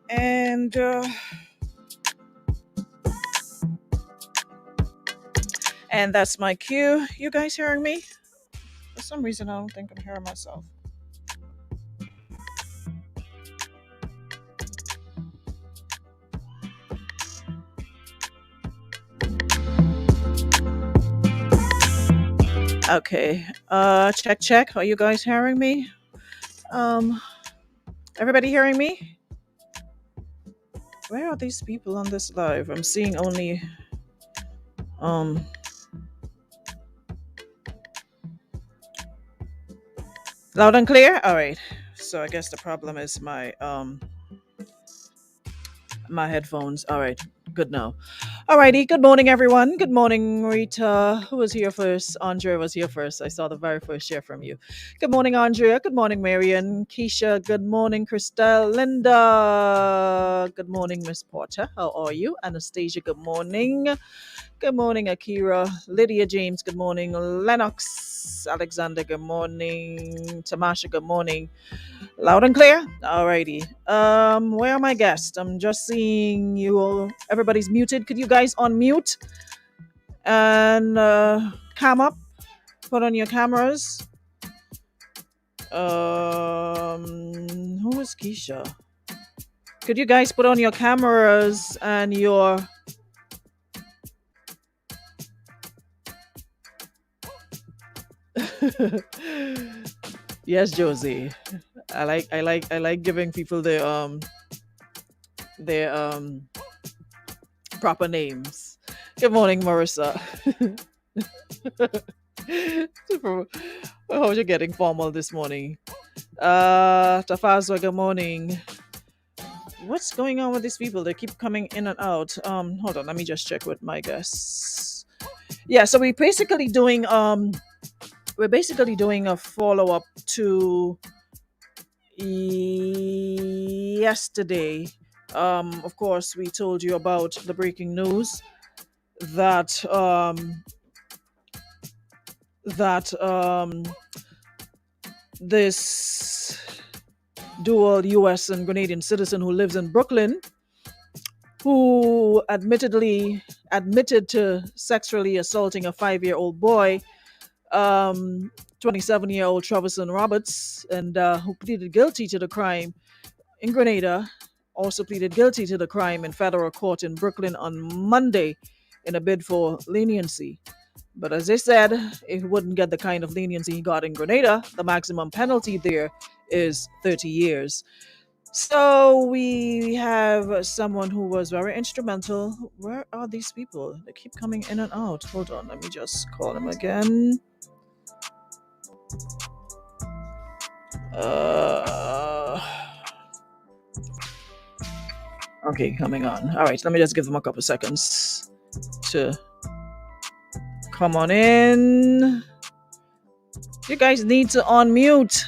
And and that's my cue. You guys hearing me? For some reason, I don't think I'm hearing myself. Okay. Check, check. Are you guys hearing me? Um, everybody hearing me? Where are these people on this live? I'm seeing only um loud and clear. All right. So I guess the problem is my headphones. All right. Good now. Alrighty, good morning, everyone. Good morning, Rita. Who was here first? Andrea was here first. I saw the very first share from you. Good morning, Andrea. Good morning, Marion. Keisha. Good morning, Christelle. Linda. Good morning, Miss Porter. How are you? Anastasia. Good morning. Good morning, Akira. Lydia James. Good morning. Lennox. Alexander. Good morning. Tamasha. Good morning. Loud and clear. Alrighty. Where are my guests? I'm just seeing you all. Everybody's muted. Could you guys unmute and cam up? Put on your cameras. Who is Keisha? Could you guys put on your cameras and your Yes, Josie. I like giving people their proper names. Good morning, Marissa. Oh, you're getting formal this morning. Tafazwa, good morning. What's going on with these people? They keep coming in and out. Hold on, let me just check with my guests. Yeah, so we're basically doing a follow up to yesterday. Of course, we told you about the breaking news that that this dual U.S. and Grenadian citizen who lives in Brooklyn, who admitted to sexually assaulting a 5-year-old boy, 27-year-old Treverson Roberts, and who pleaded guilty to the crime in Grenada, also pleaded guilty to the crime in federal court in Brooklyn on Monday in a bid for leniency. But as they said, if he wouldn't get the kind of leniency he got in Grenada, the maximum penalty there is 30 years. So we have someone who was very instrumental. Where are these people? They keep coming in and out. Hold on, let me just call them again. Uh, okay, coming on. All right, let me just give them a couple seconds to come on in. You guys need to unmute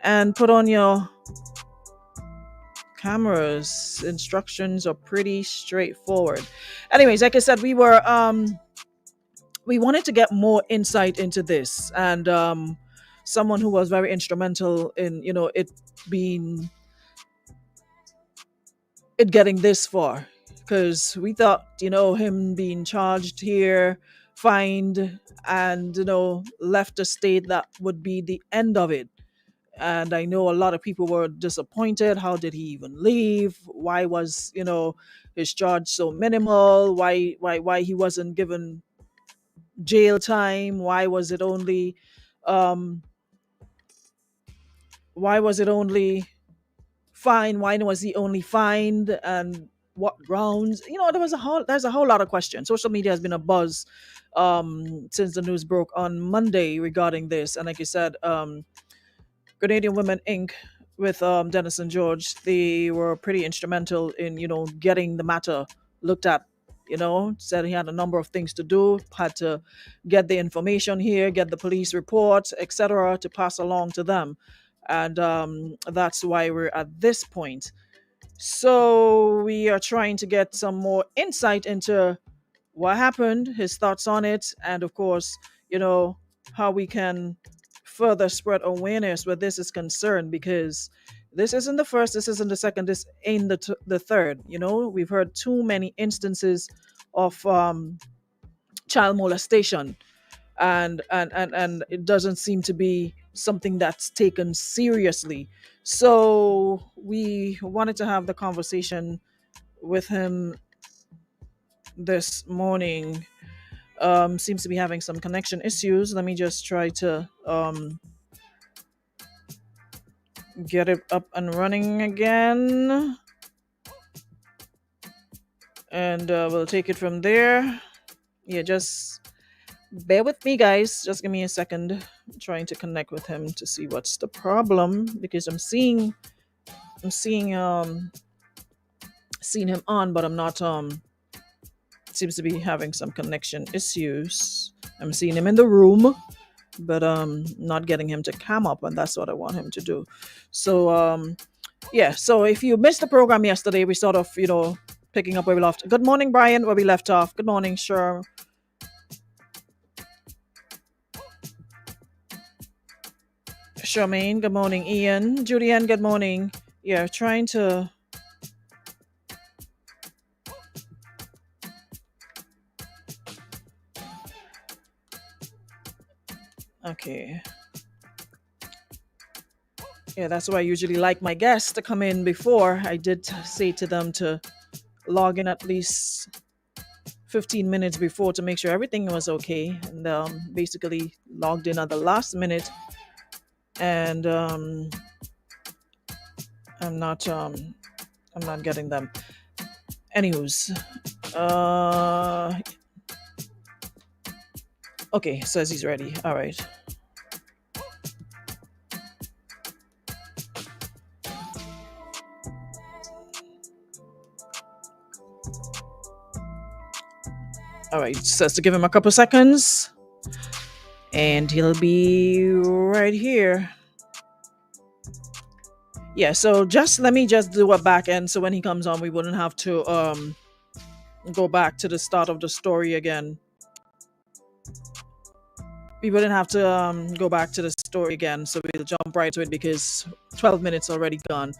and put on your cameras. Instructions are pretty straightforward. Anyways, like I said, we wanted to get more insight into this, and someone who was very instrumental in being it getting this far, because we thought him being charged here, fined, and left a state, that would be the end of it. And I know a lot of people were disappointed. How did he even leave? Why was his charge so minimal? Why he wasn't given jail time? Um why was it only fine? Why was he only fined? And what grounds? There's a whole lot of questions. Social media has been a buzz since the news broke on Monday regarding this. And like you said, Grenadian Women Inc. with Dennison George, they were pretty instrumental in getting the matter looked at. Said he had a number of things to do, had to get the information here, get the police report, etc., to pass along to them, and that's why we're at this point. So we are trying to get some more insight into what happened, his thoughts on it, and of course, how we can further spread awareness where this is concerned, because This isn't the first, this isn't the second, this ain't the third. We've heard too many instances of child molestation, and it doesn't seem to be something that's taken seriously. So we wanted to have the conversation with him this morning. Seems to be having some connection issues. Let me just try to get it up and running again, and we'll take it from there. Yeah, just bear with me, guys. Just give me a second. I'm trying to connect with him to see what's the problem, because I'm seeing him on, but I'm not seems to be having some connection issues. I'm seeing him in the room, but not getting him to come up, and that's what I want him to do. So yeah, so if you missed the program yesterday, we sort of, picking up where we left. Good morning, Brian, where we left off. Good morning, sure. Charmaine, good morning. Ian, Julianne, good morning. Yeah, trying to. Okay. Yeah, that's why I usually like my guests to come in before. I did say to them to log in at least 15 minutes before to make sure everything was okay, and basically logged in at the last minute, and I'm not um, I'm not getting them. Anywho's, okay, says he's ready. All right. All right, says to give him a couple seconds, and he'll be right here. Yeah, so just let me just do a back end, so when he comes on, we wouldn't have to go back to the start of the story again. We wouldn't have to go back to the story again, so we'll jump right to it because 12 minutes already gone.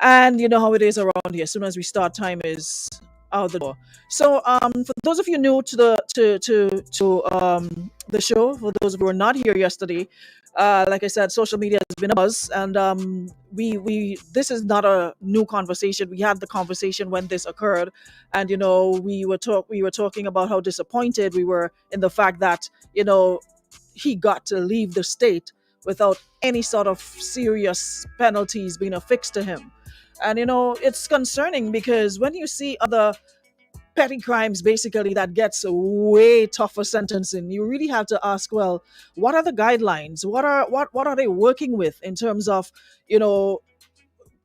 And you know how it is around here. As soon as we start, time is out the door. So, for those of you new to the show, for those who were not here yesterday, like I said, social media has been a buzz, and we this is not a new conversation. We had the conversation when this occurred, and we were talking about how disappointed we were in the fact that he got to leave the state without any sort of serious penalties being affixed to him. And it's concerning because when you see other petty crimes basically that gets way tougher sentencing, you really have to ask, well, what are the guidelines? What are they working with in terms of, you know,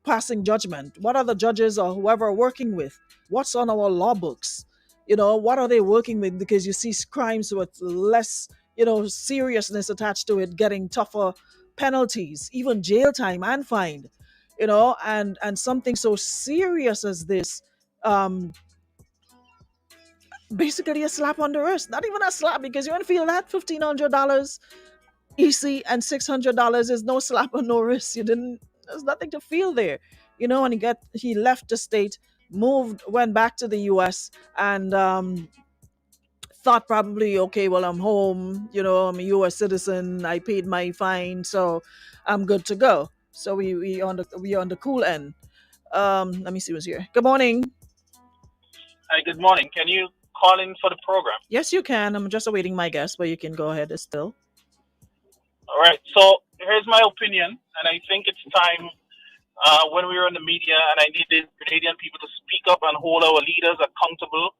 passing judgment? What are the judges or whoever working with? What's on our law books? What are they working with? Because you see crimes with less, seriousness attached to it getting tougher penalties, even jail time and fine. And something so serious as this, um, basically a slap on the wrist. Not even a slap, because you don't feel that $1,500 EC and $600 is no slap on no wrist. You didn't. There's nothing to feel there, And he left the state, went back to the U.S. and thought probably, okay, well, I'm home. I'm a U.S. citizen. I paid my fine, so I'm good to go. So we on the cool end. Let me see who's here. Good morning. Hi, good morning. Can you call in for the program? Yes, you can. I'm just awaiting my guest, but you can go ahead still. All right. So here's my opinion, and I think it's time when we were in the media, and I need the Canadian people to speak up and hold our leaders accountable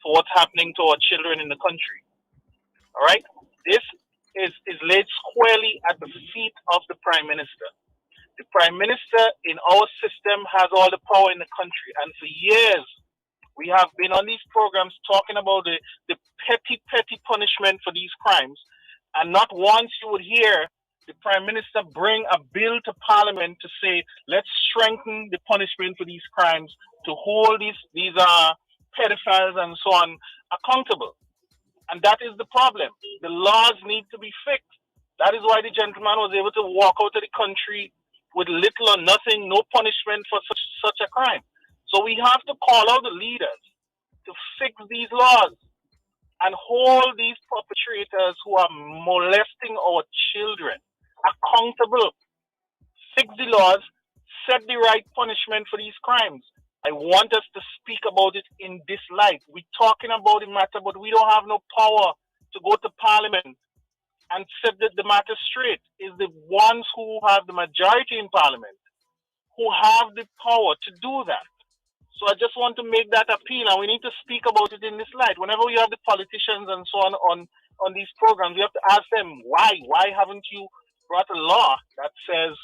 for what's happening to our children in the country. All right. This is laid squarely at the feet of the Prime Minister. The Prime Minister in our system has all the power in the country, and for years we have been on these programs talking about the petty punishment for these crimes. And not once you would hear the Prime Minister bring a bill to Parliament to say, let's strengthen the punishment for these crimes to hold these pedophiles and so on accountable. And that is the problem. The laws need to be fixed. That is why the gentleman was able to walk out of the country with little or nothing, no punishment for such a crime. So we have to call out the leaders to fix these laws and hold these perpetrators who are molesting our children accountable, fix the laws, set the right punishment for these crimes. I want us to speak about it in this light. We're talking about the matter, but we don't have no power to go to parliament and set the matter straight. It's the ones who have the majority in parliament who have the power to do that. So I just want to make that appeal, and we need to speak about it in this light. Whenever we have the politicians and so on these programs, we have to ask them why. Why haven't you brought a law that says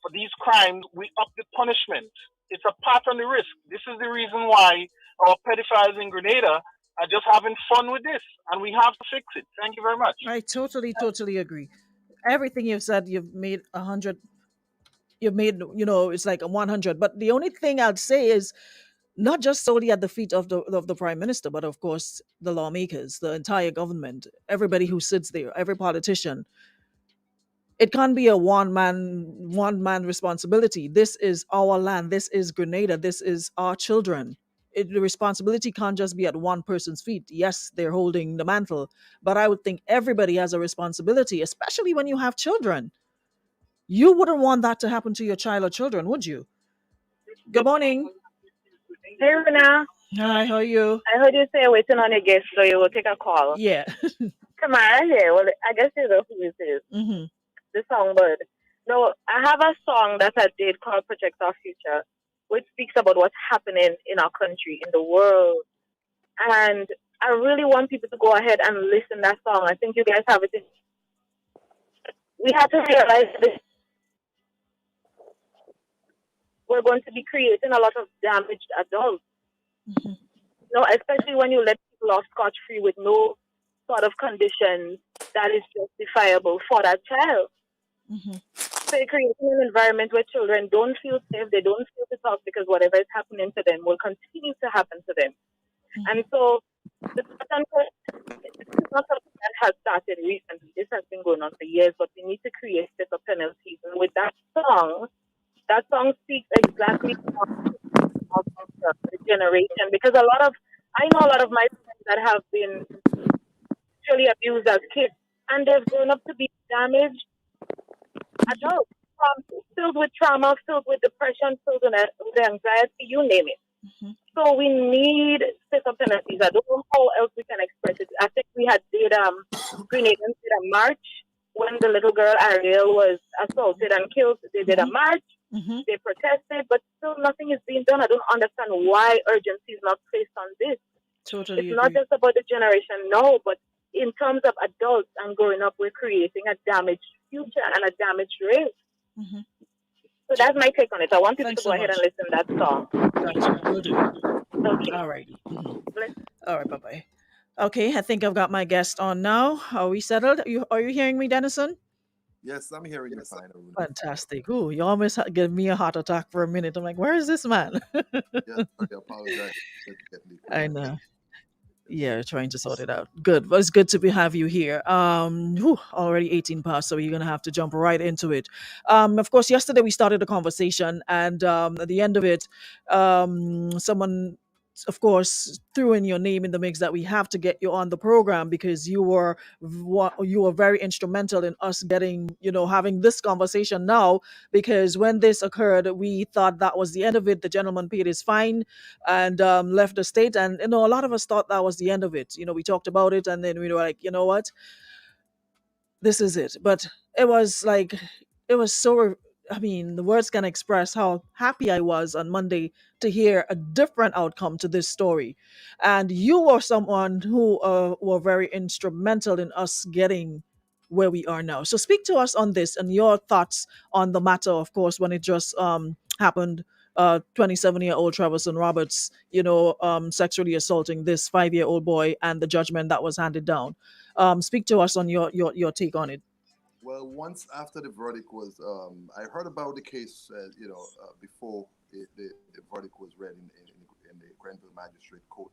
for these crimes we up the punishment? It's a part on the risk. This is the reason why our pedophiles in Grenada are just having fun with this, and we have to fix it. Thank you very much. I totally agree. Everything you've said, you've made 100. You've made, it's like a 100. But the only thing I'd say is not just solely at the feet of the prime minister, but of course the lawmakers, the entire government, everybody who sits there, every politician. It can't be a one man responsibility. This is our land. This is Grenada. This is our children. The responsibility can't just be at one person's feet. Yes, they're holding the mantle, but I would think everybody has a responsibility, especially when you have children. You wouldn't want that to happen to your child or children, would you? Good morning. Hey, Rena. Hi, how are you? I heard you say waiting on your guest, so you will take a call. Yeah. Kamara here. Well, I guess you know who this is. Hmm. The songbird. No, I have a song that I did called Project Our Future, which speaks about what's happening in our country, in the world. And I really want people to go ahead and listen to that song. I think you guys have it. We have to realize that we're going to be creating a lot of damaged adults. Hmm. Especially when you let people off scotch free with no sort of conditions that is justifiable for that child. Hmm. So you're creating an environment where children don't feel safe, they don't feel to talk because whatever is happening to them will continue to happen to them. And so the pattern, this is not something that has started recently. This has been going on for years, but we need to create set of penalties. And with that song speaks exactly of the generation because I know a lot of my friends that have been sexually abused as kids and they've grown up to be damaged adults, filled with trauma, filled with depression, filled with anxiety, you name it. Hmm. So we need set of penalties. I don't know how else we can express it. I think we had did Grenadians did a march when the little girl Ariel was assaulted and killed. They did a Hmm. march. Hmm. They protested, but still nothing is being done. I don't understand why urgency is not placed on this. It's Totally not agree. just about the generation now, but in terms of adults and growing up, we're creating a damaged future and a damaged race. Hmm. So that's my take on it. I want people to Thanks go so ahead and much. listen to that song. Gotcha. Will do. Okay. All righty. Hmm. Bless. All right. Bye bye. Okay, I think I've got my guest on now. Are we settled? Are you hearing me, Dennison? Yes, I'm hearing you fine, Aruna. Fantastic. Ooh, you almost gave me a heart attack for a minute. I'm like, where is this man? Yes, I apologize for getting the I equipment ready. know. Yes. Yeah, trying to sort it out. Good. Well, it's good to have you here. Already 18 past, so you're gonna have to jump right into it. Of course, yesterday we started a conversation, and at the end of it, someone, of course, threw in your name in the mix that we have to get you on the program because you were very instrumental in us getting, having this conversation now. Because when this occurred, we thought that was the end of it. The gentleman paid his fine and left the state. And a lot of us thought that was the end of it. We talked about it, and then we were like, you know what, this is it. But it was like, it was so, I mean, the words can express how happy I was on Monday to hear a different outcome to this story. And you were someone who were very instrumental in us getting where we are now. So speak to us on this and your thoughts on the matter, of course, when it just happened. 27-year-old Treverson Roberts, sexually assaulting this 5-year-old boy, and the judgment that was handed down. Speak to us on your take on it. Well, once after the verdict was, I heard about the case, before the verdict was read in the Grenville Magistrate Court.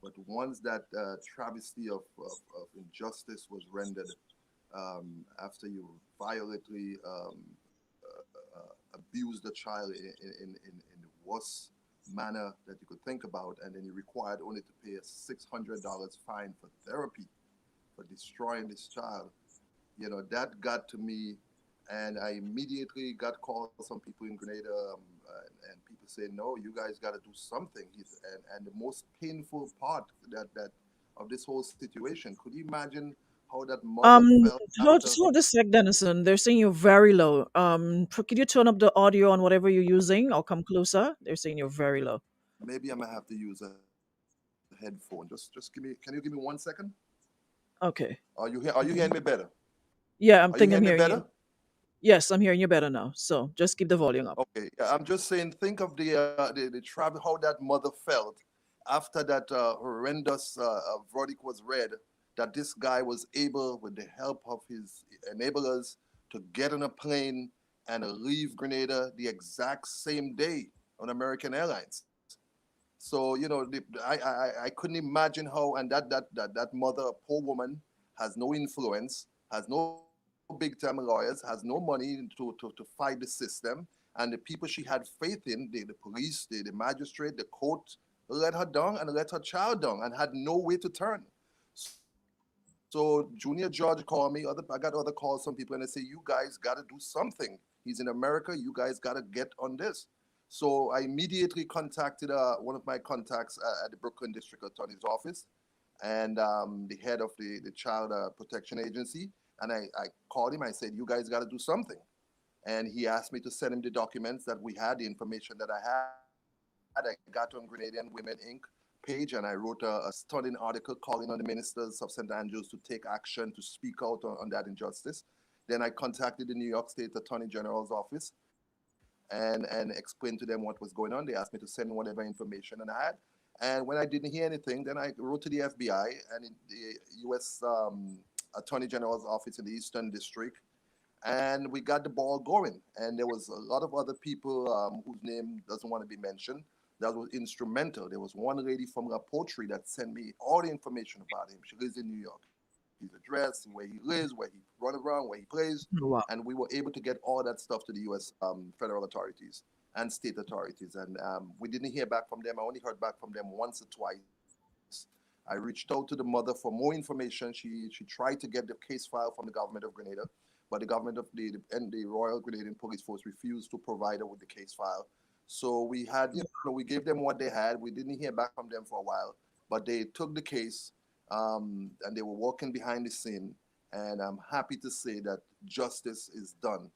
But once that travesty of injustice was rendered, after you violently abused the child in the worst manner that you could think about, and then you're required only to pay a $600 fine for therapy for destroying this child. That got to me, and I immediately got calls from people in Grenada, and people say, "No, you guys got to do something." And the most painful part that of this whole situation. Could you imagine how that mother Um, felt after? hold a sec, Dennison. They're saying you're very low. Could you turn up the audio on whatever you're using or come closer? They're saying you're very low. Maybe I'm gonna have to use a headphone. Just give me. Can you give me 1 second? Okay. Are you hearing me better? Yeah, Are I'm you hearing think me I'm hearing better? you. Yes, I'm hearing you better now. So just keep the volume up. Okay, yeah, I'm just saying. Think of the travel, how that mother felt after that horrendous verdict was read. That this guy was able, with the help of his enablers, to get on a plane and leave Grenada the exact same day on American Airlines. So I couldn't imagine how, and that mother, a poor woman, has no influence, has no big time lawyers, has no money to fight the system, and the people she had faith in, the police, the magistrate, the court, let her down and let her child down, and had no way to turn. So Junior George called me. I got other calls from people, and they say, "You guys got to do something. He's in America. You guys got to get on this." So I immediately contacted one of my contacts at the Brooklyn District Attorney's office, and the head of the Child Protection Agency. And I called him. I said, "You guys got to do something." And he asked me to send him the documents that we had, the information that I had. I got on Grenadian Women Inc. page, and I wrote a stunning article calling on the ministers of St. Andrews to take action, to speak out on that injustice. Then I contacted the New York State Attorney General's office and explained to them what was going on. They asked me to send whatever information, and I had. And when I didn't hear anything, then I wrote to the FBI and in the U.S. Attorney General's office in the Eastern District, and we got the ball going. And there was a lot of other people whose name doesn't want to be mentioned that was instrumental. There was one lady from La Poultry that sent me all the information about him. She lives in New York. His address, where he lives, where he run around, where he plays, Wow. and we were able to get all that stuff to the U.S. Federal authorities and state authorities. And we didn't hear back from them. I only heard back from them once or twice. I reached out to the mother for more information. She tried to get the case file from the government of Grenada, but the government of the Royal Grenadian Police Force refused to provide her with the case file. So we gave them what they had. We didn't hear back from them for a while, but they took the case, and they were working behind the scene. And I'm happy to say that justice is done.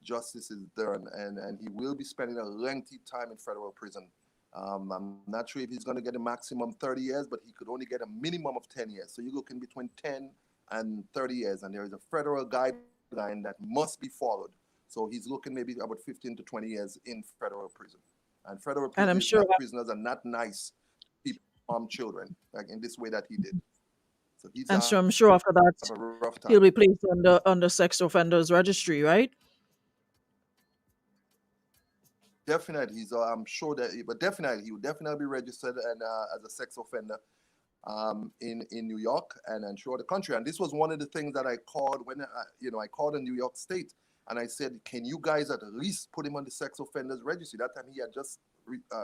Justice is done, and he will be spending a lengthy time in federal prison. I'm not sure if he's going to get a maximum 30 years, but he could only get a minimum of 10 years. So you're looking between 10 and 30 years, and there is a federal guideline that must be followed. So he's looking maybe about 15 to 20 years in federal prison. And federal And I'm sure prisoners are not nice people, harm children like in this way that he did. So he's and so have I'm a sure rough after time. that he'll be placed under sex offenders registry, right? Definitely, I'm sure that, but definitely he would definitely be registered and as a sex offender in New York and throughout the country. And this was one of the things that I called when I called in New York State, and I said, "Can you guys at least put him on the sex offenders registry?" That time he had just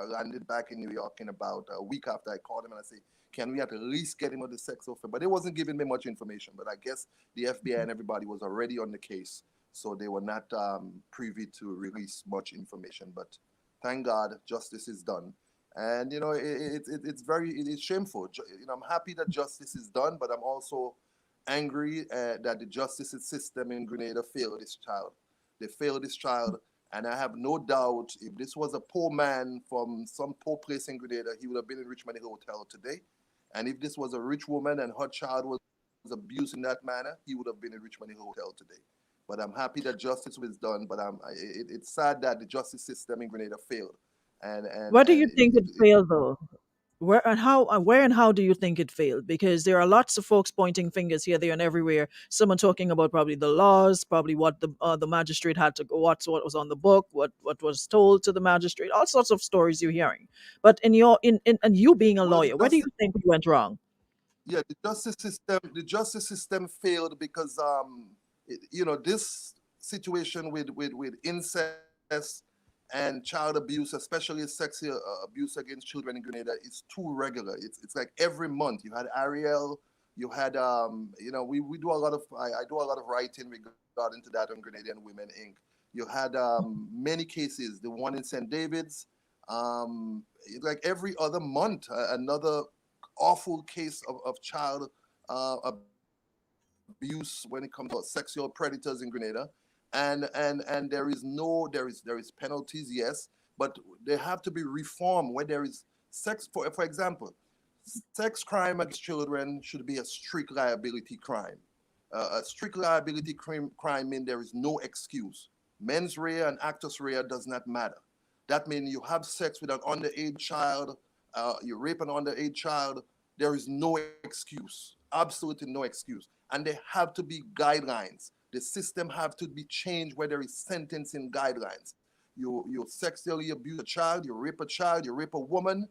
landed back in New York in about a week after I called him, and I said, "Can we at least get him on the sex offender?" But they wasn't giving me much information. But I guess the FBI and everybody was already on the case, so they were not privy to release much information. But thank God, justice is done. And it's very, it's shameful. I'm happy that justice is done, but I'm also angry that the justice system in Grenada failed this child. They failed this child, and I have no doubt if this was a poor man from some poor place in Grenada, he would have been in Richmond Hill Hotel today. And if this was a rich woman and her child was abused in that manner, he would have been in Richmond Hill Hotel today. But I'm happy that justice was done. But it's sad that the justice system in Grenada failed, Where do and you think it failed though? Where and how do you think it failed? Because there are lots of folks pointing fingers here, there, and everywhere. Someone talking about probably the laws, probably what the magistrate had to go, what was on the book, what was told to the magistrate, all sorts of stories you're hearing. But in your in and you being a well, the lawyer, where do you justice, think we went wrong? yeah, the justice system failed because this situation with incest and child abuse, especially sexual abuse against children in Grenada, is too regular. It's like every month. You had Ariel, you had we do a lot of I do a lot of writing regarding to that on Grenadian Women Inc. You had many cases. The one in St. David's, like every other month, another awful case of child abuse when it comes to sexual predators in Grenada, and there is penalties, yes, but they have to be reformed where there is sex. For example, sex crime against children should be a strict liability crime. A strict liability crime means there is no excuse. Mens rea and actus rea does not matter. That means you have sex with an underage child, you rape an underage child, there is no excuse, absolutely no excuse. And there have to be guidelines. The system have to be changed where there is sentencing guidelines. You sexually abuse a child, you rape a woman,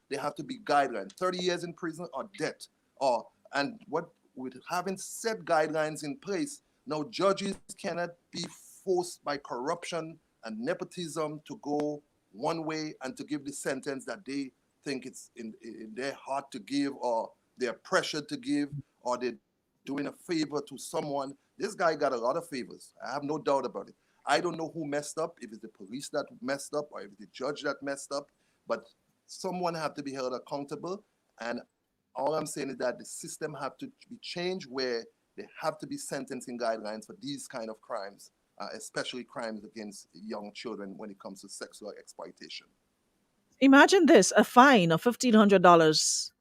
there have to be guidelines. 30 years in prison or death. Or and what with having set guidelines in place, now judges cannot be forced by corruption and nepotism to go one way and to give the sentence that they think it's in their heart to give, or they're pressured to give, or they're doing a favor to someone. This guy got a lot of favors. I have no doubt about it. I don't know who messed up, if it's the police that messed up or if it's the judge that messed up, but someone have to be held accountable. And all I'm saying is that the system have to be changed where there have to be sentencing guidelines for these kind of crimes, especially crimes against young children when it comes to sexual exploitation. Imagine this: a fine of $1,500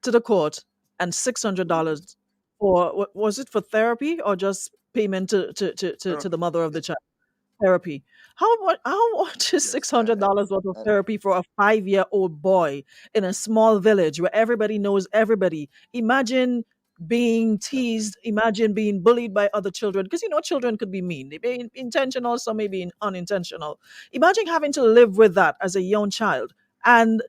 to the court and $600 for was it for therapy or just payment to the Therapy, mother of the yes, child? Therapy. How much is yes, $600 worth of and therapy for a 5-year-old boy in a small village where everybody knows everybody? Imagine being teased, imagine being bullied by other children, because children could be mean. They be intentional, some may be unintentional. Imagine having to live with that as a young child. And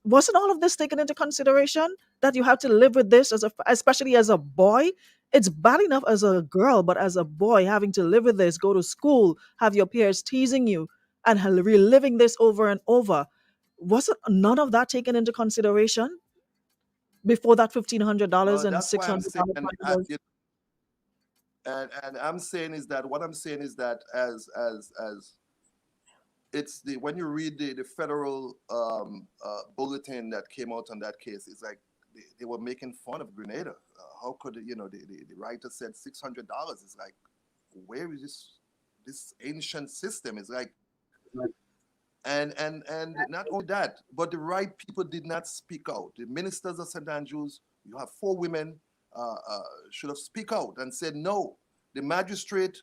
wasn't all of this taken into consideration, that you have to live with this especially as a boy? It's bad enough as a girl, but as a boy, having to live with this, go to school, have your peers teasing you, and reliving this over and over. Wasn't none of that taken into consideration before that $1,500 well, and that's why I'm saying, $600 fine was? and I'm saying is that what I'm saying is that as it's the when you read the federal bulletin that came out on that case, it's like they were making fun of Grenada. How could the writer said $600? It's like, where is this ancient system? It's like, and not only that, but the right people did not speak out. The ministers of St. Andrews, you have four women, should have speak out and said no. The magistrate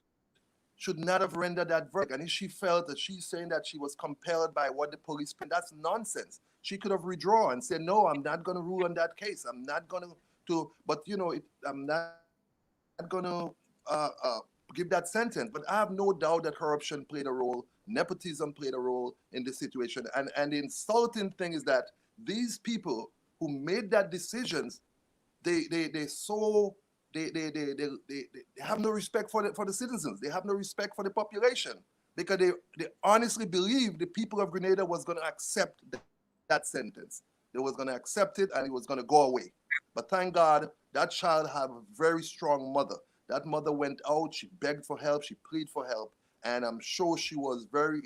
should not have rendered that verdict. And if she felt that she's saying that she was compelled by what the police put, that's nonsense. She could have withdrawn and said, no, I'm not going to rule on that case. I'm not going but I'm not going to give that sentence. But I have no doubt that corruption played a role, nepotism played a role in this situation. And the insulting thing is that these people who made that decisions, they so they have no respect for the citizens. They have no respect for the population because they honestly believe the people of Grenada was going to accept that sentence. They was going to accept it and it was going to go away. But thank God that child had a very strong mother. That mother went out, she begged for help, she pleaded for help, and I'm sure she was very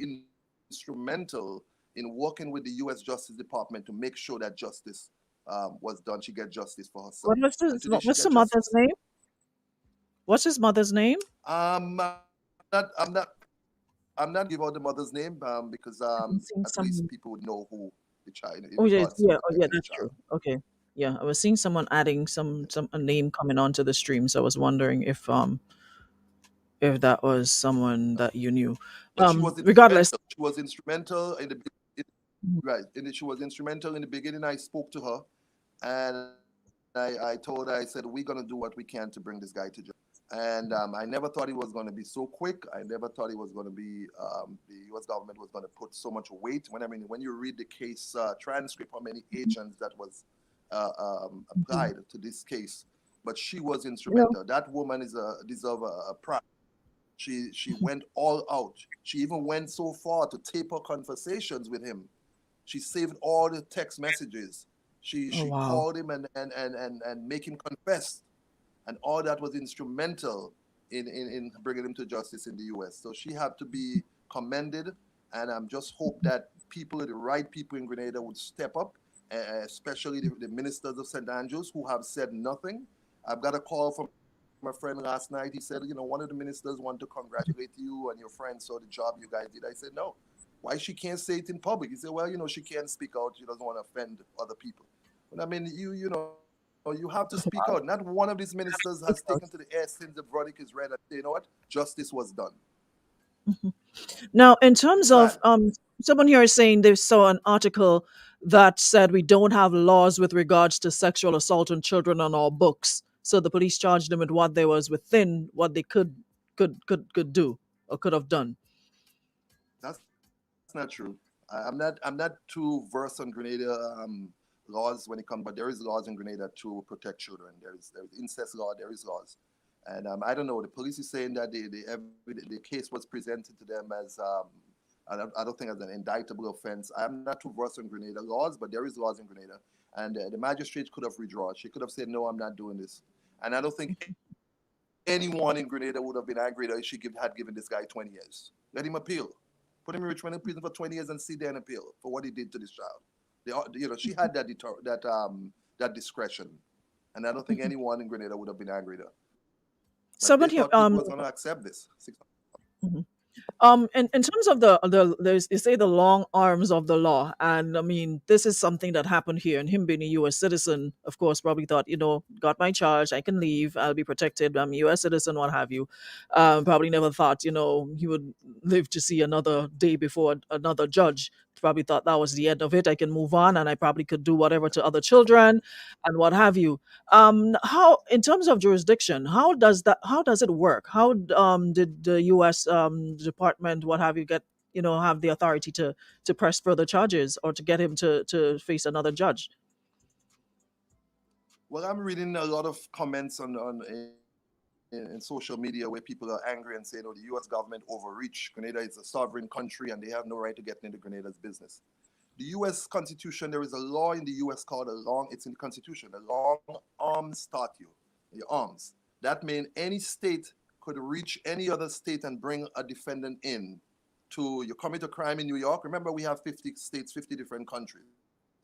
instrumental in working with the U.S. Justice Department to make sure that justice was done. She get justice for her son, and today she What's get the mother's justice. name? What's his mother's name? I'm not gonna give out the mother's name because I'm at seeing least people some. would know who the child in Oh yes, regards to yeah, oh protecting yeah, the that's child. true. Okay, yeah, I was seeing someone adding some a name coming onto the stream, so I was wondering if that was someone that you knew. But she was Regardless. instrumental. She was instrumental in in, right. She was instrumental in the beginning. I spoke to her and I told her, I said, we're gonna do what we can to bring this guy to justice. And I never thought it was going to be so quick. I never thought it was going to be the U.S. government was going to put so much weight. When you read the case transcript, how many agents that was Mhm. applied to this case, but she was You know, instrumental. That woman is deserve a prize. She went all out. She even went so far to tape her conversations with him. She saved all the text messages. Oh She wow. called him and make him confess, and all that was instrumental in bringing him to justice in the U.S. So she had to be commended, and I'm just hope that people, the right people in Grenada, would step up, especially the ministers of St. Andrews who have said nothing. I've got a call from a friend last night. He said, one of the ministers want to congratulate you and your friends for the job you guys did. I said, no. Why she can't say it in public? He said, well, she can't speak out. She doesn't want to offend other people. But I mean, you have to speak out. Not one of these ministers has taken to the air since the verdict is read and say, you know what, justice was done. Now, in It's terms sad. of someone here is saying they saw an article that said we don't have laws with regards to sexual assault on children on our books. So the police charged them with what they was within what they could do or could have done. That's not true. I'm not too versed on Grenada laws when it comes, but there is laws in Grenada to protect children. There is incest law. There is laws, and I don't know. The police is saying that the case was presented to them as I don't think as an indictable offense. I'm not too versed on Grenada laws, but there is laws in Grenada, and the magistrate could have withdrawn. She could have said, no, I'm not doing this, and I don't think anyone in Grenada would have been angry that she had given this guy 20 years. Let him appeal. Put him in Richmond in prison for 20 years and sit there and appeal for what he did to this child. She had that discretion, and I don't think anyone in Grenada would have been angry there. But they Someone thought here, people was going to accept this. mhm. In terms of there's they say the long arms of the law, and I mean this is something that happened here, and him being a U.S. citizen, of course, probably thought, got my charge, I can leave, I'll be protected, I'm a U.S. citizen, what have you. Probably never thought, he would live to see another day before another judge. Probably thought that was the end of it. I can move on, and I probably could do whatever to other Definitely. children, and what have you. How, in terms of jurisdiction, how does it work? How did the US department, what have you, get, have the authority to press further charges or to get him to face another judge? Well, I'm reading a lot of comments in social media where people are angry and saying, "Oh, the U.S. government overreach. Grenada is a sovereign country and they have no right to get into Grenada's business." The U.S. Constitution, there is a law in the U.S. called it's in the Constitution, a long arms statute, the arms. That means any state could reach any other state and bring a defendant in to, you commit a crime in New York. Remember, we have 50 states, 50 different countries.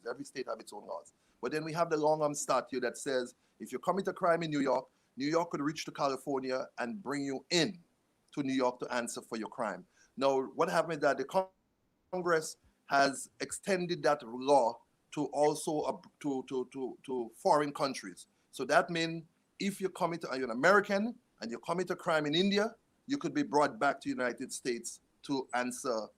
Every state have its own laws. But then we have the long arm statute that says if you commit a crime in New York could reach to California and bring you in to New York to answer for your crime. Now, what happened is that the Congress has extended that law to also to foreign countries. So that means if you're an American and you commit a crime in India, you could be brought back to the United States to answer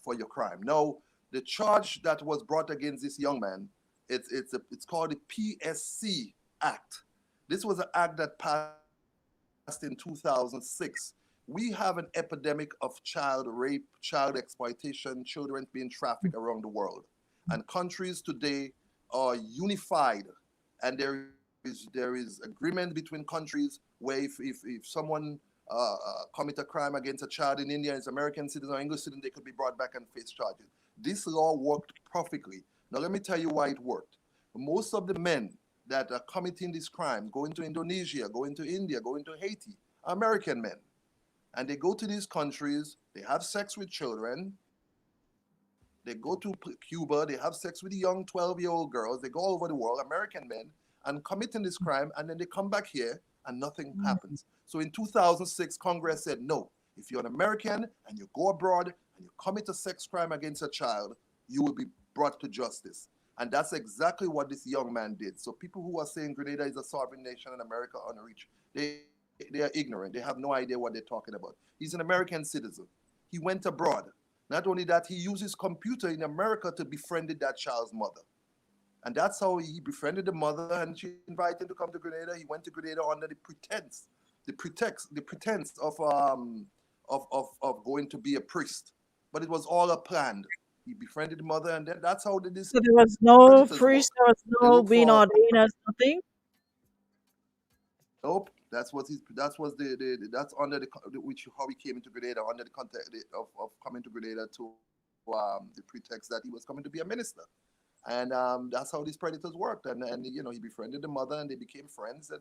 for your crime. Now, the charge that was brought against this young man, it's called the PSC Act. This was an act that passed in 2006. We have an epidemic of child rape, child exploitation, children being trafficked around the world. And countries today are unified, and there is agreement between countries where if someone commit a crime against a child in India, is American citizen or English citizen, they could be brought back and face charges. This law worked perfectly. Now let me tell you why it worked. Most of the men that are committing this crime, going to Indonesia, going to India, going to Haiti, are American men. And they go to these countries, they have sex with children, they go to Cuba, they have sex with young 12-year-old girls, they go all over the world, American men, and committing this crime, and then they come back here and nothing happens. So in 2006, Congress said, no, if you're an American and you go abroad and you commit a sex crime against a child, you will be brought to justice. And that's exactly what this young man did. So people who are saying Grenada is a sovereign nation and America unreached, they are ignorant. They have no idea what they're talking about. He's an American citizen. He went abroad. Not only that, he used his computer in America to befriend that child's mother. And that's how he befriended the mother, and she invited him to come to Grenada. He went to Grenada under the pretense of going to be a priest. But it was all a planned. He befriended the mother, and that's how these So there was no predators work. priest, there was They no look being for ordained as nothing. nope. That was that's under which how he came into Grenada under the context of coming to Grenada to the pretext that he was coming to be a minister. And that's how these predators worked. And you know, he befriended the mother, and they became friends.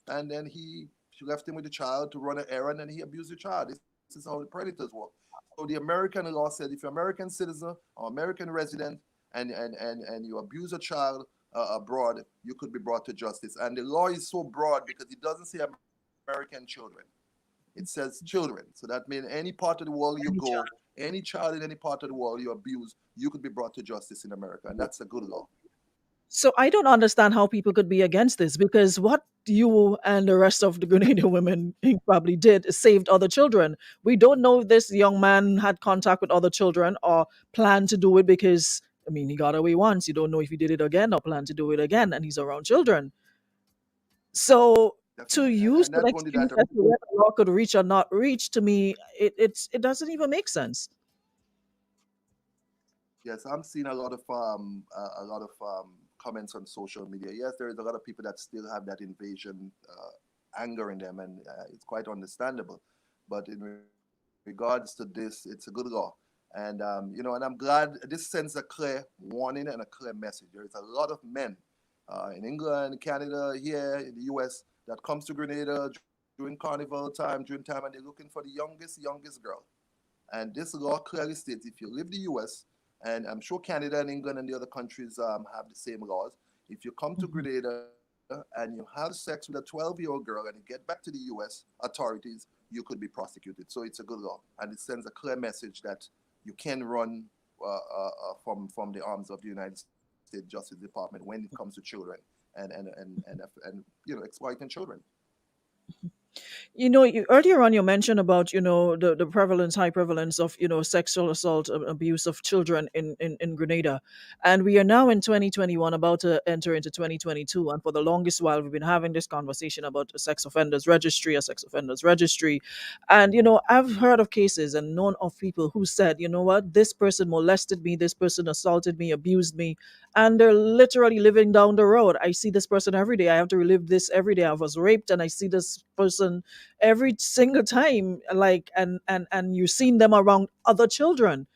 And then she left him with the child to run an errand, and he abused the child. This is how the predators work. So the American law said if you're an American citizen or American resident and you abuse a child abroad, you could be brought to justice. And the law is so broad because it doesn't say American children. It says children. So that means any part of the world you go, Any child. any child in any part of the world you abuse, you could be brought to justice in America. And that's a good law. So I don't understand how people could be against this, because what you and the rest of the Grenadian women probably did is saved other children. We don't know if this young man had contact with other children or planned to do it, because I mean he got away once. You don't know if he did it again or planned to do it again, and he's around children. So to Definitely. use And that not only excuse that, as to whether the law could reach or not reach, to me, it doesn't even make sense. yes, I'm seeing a lot of comments on social media. Yes, there is a lot of people that still have that invasion anger in them, and it's quite understandable. But in regards to this, it's a good law, and you know, and I'm glad this sends a clear warning and a clear message. There is a lot of men in England, Canada, here in the U.S. that comes to Grenada during carnival time, during time, and they're looking for the youngest girl. And this law clearly states if you live the US, and I'm sure Canada and England and the other countries have the same laws, if you come to Mhm. Grenada and you have sex with a 12-year-old girl and you get back to the US authorities, you could be prosecuted. So it's a good law. And it sends a clear message that you can run from the arms of the United States Justice Department when it comes to children and exploiting children. Earlier on you mentioned about the prevalence, high prevalence of sexual assault, abuse of children in Grenada, and we are now in 2021, about to enter into 2022, and for the longest while we've been having this conversation about a sex offenders registry. And I've heard of cases and known of people who said, you know what, this person molested me, this person assaulted me, abused me, and they're literally living down the road. I see this person every day. I have to relive this every day. I was raped, and I see this person every single time. Like, and you're seeing them around other children,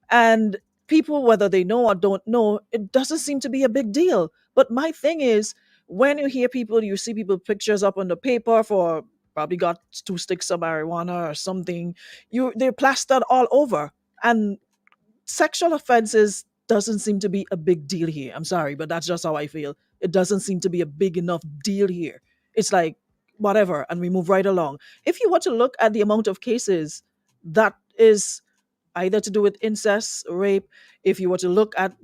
and people, whether they know or don't know, it doesn't seem to be a big deal. But my thing is, when you see people pictures up on the paper for probably got 2 sticks of marijuana or something, they're plastered all over. And sexual offenses doesn't seem to be a big deal here. I'm sorry, but that's just how I feel. It doesn't seem to be a big enough deal here. It's like whatever, and we move right along. If you were to look at the amount of cases that is either to do with incest, rape, if you were to look at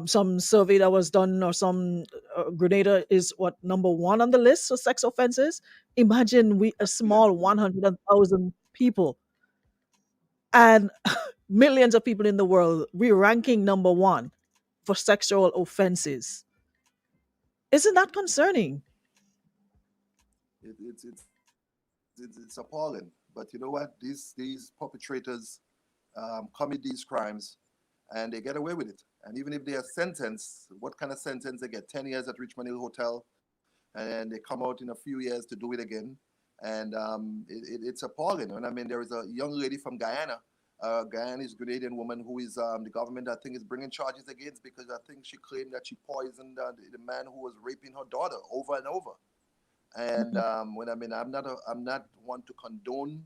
some survey that was done, or some Grenada is what, number one on the list for sex offenses. Imagine we a Yes. small 100,000 people, and millions of people in the world, we're ranking number one for sexual offenses. Isn't that concerning? It's appalling. But you know what? These perpetrators commit these crimes and they get away with it. And even if they are sentenced, what kind of sentence they get? 10 years at Richmond Hill Hotel, and they come out in a few years to do it again. And it's appalling. And I mean, there is a young lady from Guyana. Guyana is a Grenadian woman who is the government, I think, is bringing charges against because I think she claimed that she poisoned the man who was raping her daughter over and over. And Mhm. when I mean, I'm not one to condone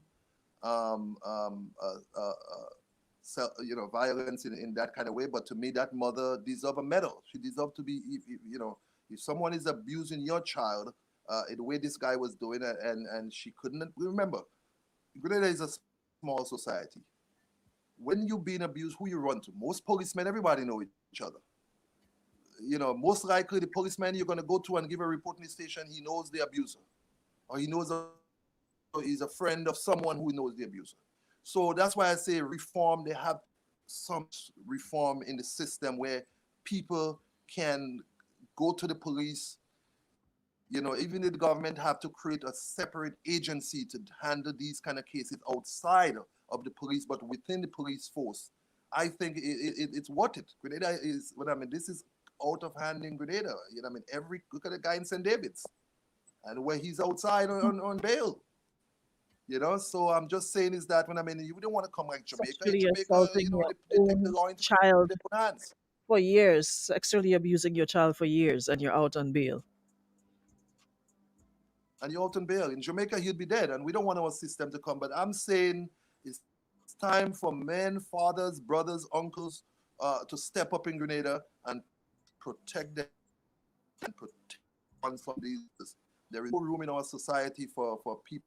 um, um, uh, uh, uh, violence in that kind of way. But to me, that mother deserves a medal. She deserves to be, if someone is abusing your child the way this guy was doing it, and she couldn't remember. Grenada is a small society. When you're being abused, who you run to? Most policemen, everybody know each other. Most likely the policeman you're going to go to and give a report in the station, he knows the abuser, or he's a friend of someone who knows the abuser. So that's why I say reform. They have some reform in the system where people can go to the police. Even the government have to create a separate agency to handle these kind of cases outside of the police, but within the police force. I think it's worth it. Grenada is what I mean. This is out of hand in Grenada. Every look at the guy in St. David's. and where he's outside on bail. So I'm just saying is that when I mean you don't want to come like Jamaica. In Sexually Jamaica, assaulting your they take the own law into child their own hands. for years, sexually abusing your child for years, and you're out on bail. And you're out on bail. In Jamaica, he'd be dead, and we don't want our system to come. But I'm saying it's time for men, fathers, brothers, uncles to step up in Grenada and protect them and protect ones from these. There is no room in our society for people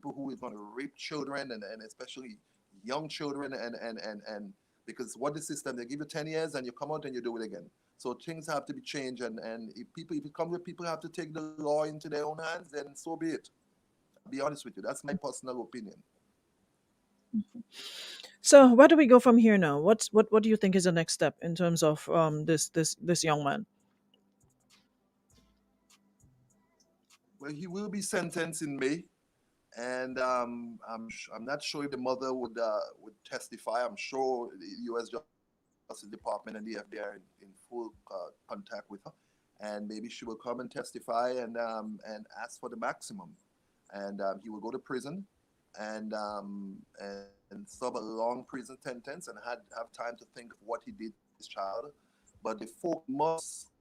who is going to rape children and especially young children and because what the system they give you 10 years and you come out and you do it again. So things have to be changed and if it comes with people have to take the law into their own hands, then so be it. I'll be honest with you. That's my personal opinion. So where do we go from here now? What do you think is the next step in terms of this young man? Well, he will be sentenced in May, and I'm not sure if the mother would testify. I'm sure the U.S. Justice Department and the FBI are in full contact with her, and maybe she will come and testify and ask for the maximum, and he will go to prison and serve a long prison sentence and have time to think of what he did to his child. But the focus must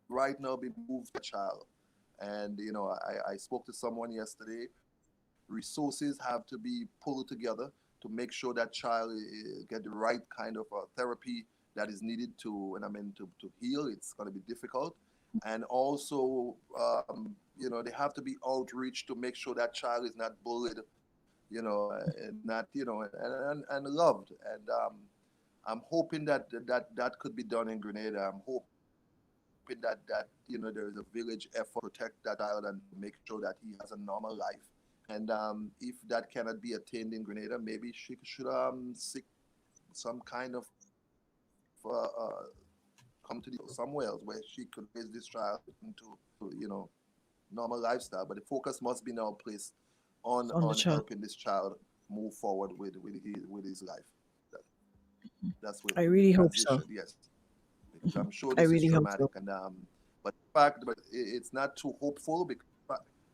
right now be moved to child. And I spoke to someone yesterday. Resources have to be pulled together to make sure that child get the right kind of therapy that is needed to, and I mean to heal. It's going to be difficult, and also they have to be outreach to make sure that child is not bullied, and not and loved. And I'm hoping that could be done in Grenada. I'm hoping that there is a village effort to protect that child and make sure that he has a normal life. And if that cannot be attained in Grenada, maybe she should seek some kind of come to the somewhere else where she could raise this child into normal lifestyle. But the focus must be now placed On the on child. helping this child move forward with his life. That, that's with I the really hope transition, so. yes, because I'm sure I this is really hope traumatic. so. And but it's not too hopeful because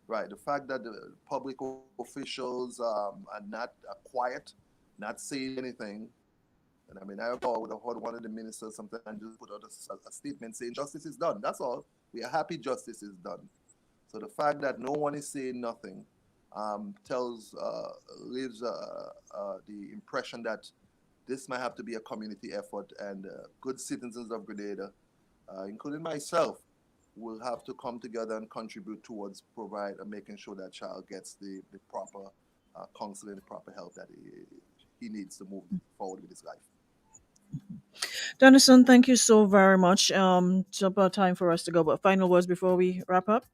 right, the fact that the public officials are not quiet, not saying anything. And I mean, I recall would have heard one of the ministers sometimes just put out a statement saying justice is done. That's all. We are happy justice is done. So the fact that no one is saying nothing tells leaves the impression that this might have to be a community effort, and good citizens of Grenada, including myself, will have to come together and contribute towards provide making sure that child gets the proper counseling, the proper help that he needs to move forward with his life. Dennison, thank you so very much. It's about time for us to go. But final words before we wrap up.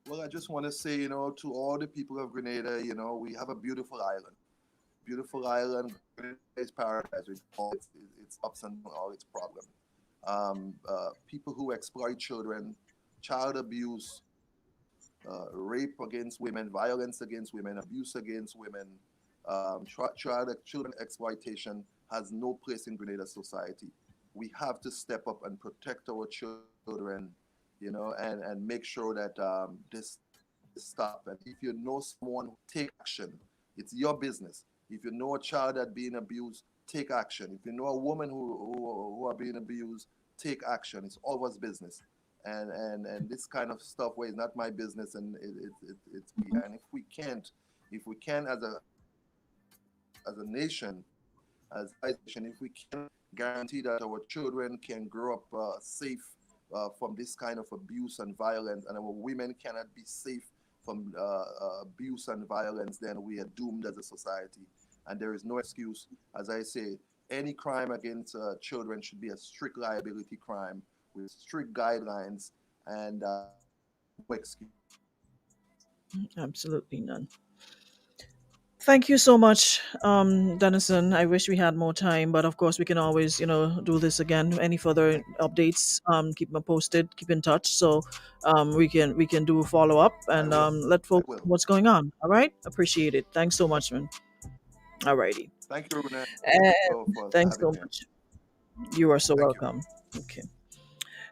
Well, I just want to say, to all the people of Grenada, we have a beautiful island. Beautiful island. Grenada is paradise with all its ups and downs, all its problems. People who exploit children, child abuse, rape against women, violence against women, abuse against women, children exploitation has no place in Grenada society. We have to step up and protect our children, and make sure that this stop. And if you know someone who take action, it's your business. If you know a child that being abused, take action. If you know a woman who are being abused, take action. It's all of us business. And this kind of stuff where it's not my business and it's me. And if we can as a nation, as civilization, if we can guarantee that our children can grow up safe from this kind of abuse and violence, and our women cannot be safe from abuse and violence, then we are doomed as a society. And there is no excuse. As I say, any crime against children should be a strict liability crime with strict guidelines and no excuse. Absolutely none. Thank you so much, Dennison. I wish we had more time, but of course we can always, do this again. Any further updates, keep me posted. Keep in touch, so we can do a follow up I and will. let I folks know will. what's going on. All right, appreciate it. Thanks so much, man. Alrighty, Thank you, Renee, and for thanks having so me. much. You are so Thank you. welcome. Okay.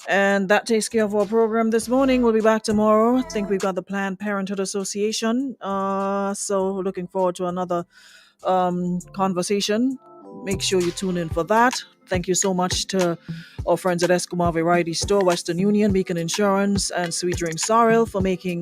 And that takes care of our program this morning. We'll be back tomorrow. I think we've got the Planned Parenthood Association. So looking forward to another conversation. Make sure you tune in for that. Thank you so much to our friends at Esquimalt Variety Store, Western Union, Beacon Insurance, and Sweet Drink Sorrel for making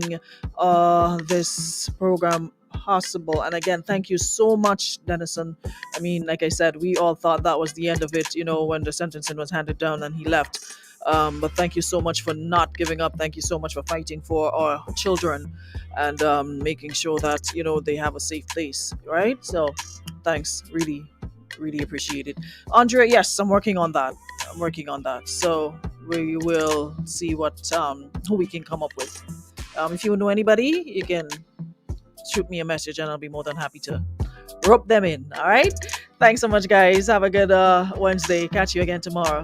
this program possible. And again, thank you so much, Dennison. I mean, like I said, we all thought that was the end of it, when the sentencing was handed down and he left. But thank you so much for not giving up. Thank you so much for fighting for our children and making sure that they have a safe place, right? So thanks, really, really appreciate it. Andre, yes, I'm working on that. So we will see what who we can come up with. If you know anybody, you can shoot me a message and I'll be more than happy to rope them in. All right, thanks so much, guys. Have a good Wednesday. Catch you again tomorrow.